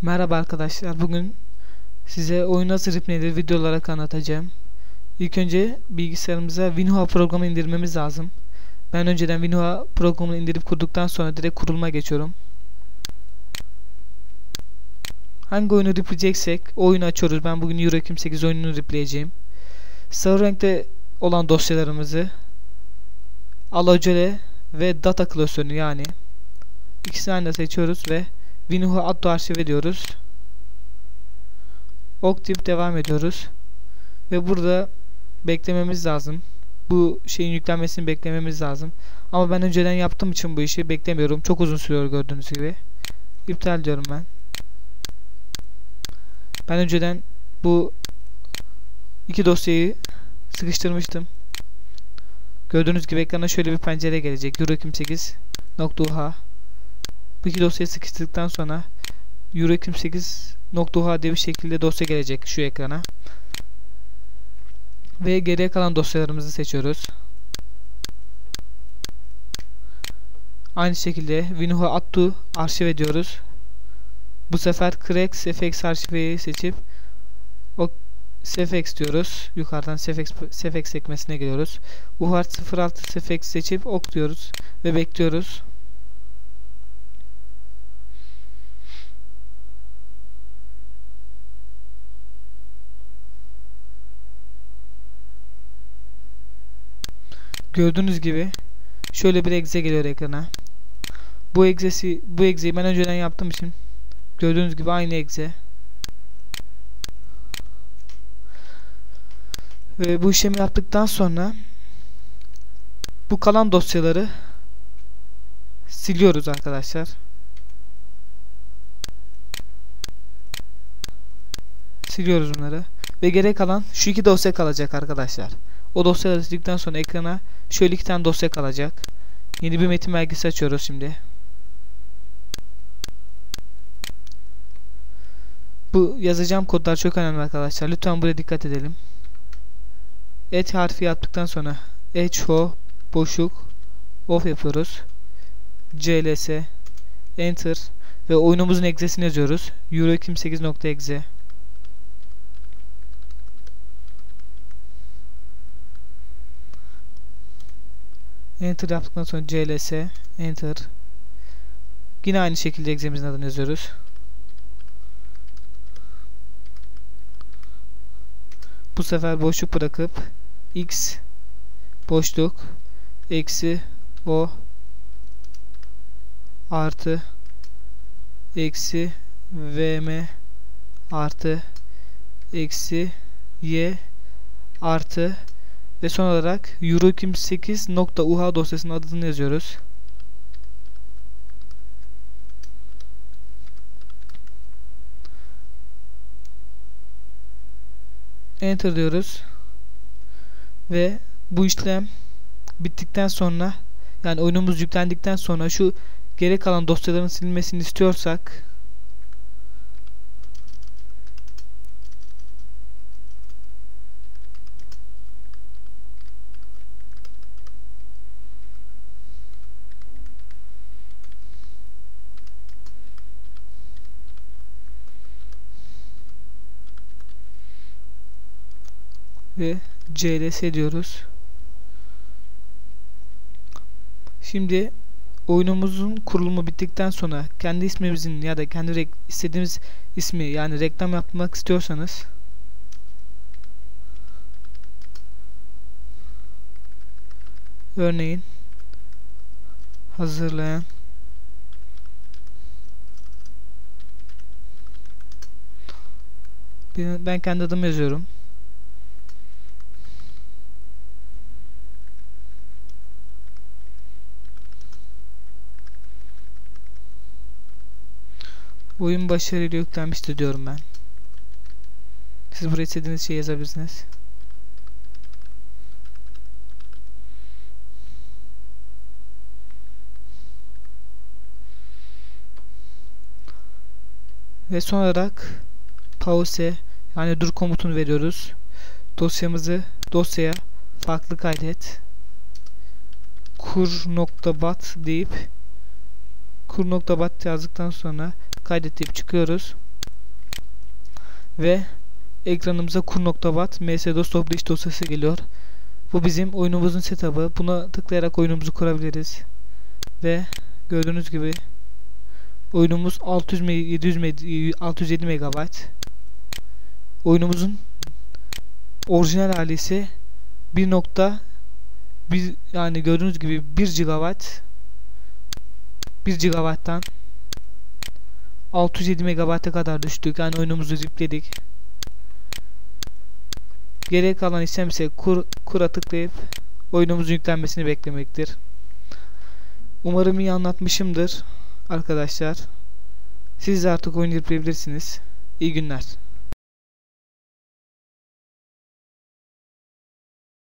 Merhaba arkadaşlar. Bugün size oyun nasıl replaylenir video olarak anlatacağım. İlk önce bilgisayarımıza WinUA programı indirmemiz lazım. Ben önceden WinUA programını indirip kurduktan sonra direkt kuruluma geçiyorum. Hangi oyunu repleyeceksek o oyunu açıyoruz. Ben bugün Euro 2008 oyununu repleyeceğim. Sarı renkte olan dosyalarımızı alacele ve data klasörünü yani ikisini aynı seçiyoruz ve WinUA auto arşiv ediyoruz. OK deyip devam ediyoruz. Ve burada beklememiz lazım. Bu şeyin yüklenmesini beklememiz lazım. Ama ben önceden yaptığım için bu işi beklemiyorum. Çok uzun sürüyor gördüğünüz gibi. İptal diyorum ben. Ben önceden bu iki dosyayı sıkıştırmıştım. Gördüğünüz gibi ekrana şöyle bir pencere gelecek. Euro 28.UH. Bu iki dosyayı sıkıştırdıktan sonra Euro 28.UH diye bir şekilde dosya gelecek şu ekrana. Ve geriye kalan dosyalarımızı seçiyoruz. Aynı şekilde WinUA auto arşiv ediyoruz. Bu sefer Crack SFX arşivi seçip o SFX diyoruz. Yukarıdan SFX sekmesine geliyoruz. UHART 06 SFX seçip OK diyoruz ve bekliyoruz. Gördüğünüz gibi şöyle bir exe geliyor ekrana. Bu egzeyi ben önceden yaptığım için gördüğünüz gibi aynı exe. Ve bu işlemi yaptıktan sonra bu kalan dosyaları siliyoruz arkadaşlar. Siliyoruz bunları. Ve gerek kalan şu iki dosya kalacak arkadaşlar. O dosyaları sildikten sonra ekrana şöyle iki tane dosya kalacak. Yeni bir metin belgesi açıyoruz şimdi. Bu yazacağım kodlar çok önemli arkadaşlar. Lütfen buraya dikkat edelim. Et harfi yaptıktan sonra echo boşluk off yapıyoruz. cls enter ve oyunumuzun egzesini yazıyoruz. Euro 28.exe. Enter yaptıktan sonra cls enter. Yine aynı şekilde egzemizin adını yazıyoruz. Bu sefer boşluk bırakıp x boşluk eksi o artı eksi vm artı eksi y artı ve son olarak Euro 28.UH dosyasının adını yazıyoruz. Enter diyoruz. Ve bu işlem bittikten sonra yani oyunumuz yüklendikten sonra şu geri kalan dosyaların silinmesini istiyorsak ve cls diyoruz. Şimdi oyunumuzun kurulumu bittikten sonra kendi ismimizin ya da kendi istediğimiz ismi yani reklam yapmak istiyorsanız örneğin hazırlayan ben kendi adımı yazıyorum. Oyun başarıyla yüklenmiştir diyorum ben. Siz buraya istediğiniz şeyi yazabilirsiniz. Ve son olarak pause yani dur komutunu veriyoruz. Dosyaya farklı kaydet. kur.bat deyip kur.bat yazdıktan sonra kaydet deyip çıkıyoruz. ve ekranımıza kur.bat ms-dos publish dosyası geliyor. Bu bizim oyunumuzun setup'ı. Buna tıklayarak oyunumuzu kurabiliriz. Ve gördüğünüz gibi oyunumuz 607 MB. Oyunumuzun orijinal hali ise 1.1, yani gördüğünüz gibi 1 GB 1 GB'dan 607 MB'a kadar düştük. Yani oyunumuzu yükledik. Geriye kalan işlem ise kura tıklayıp oyunumuzun yüklenmesini beklemektir. Umarım iyi anlatmışımdır arkadaşlar. Siz de artık oyun yükleyebilirsiniz. İyi günler.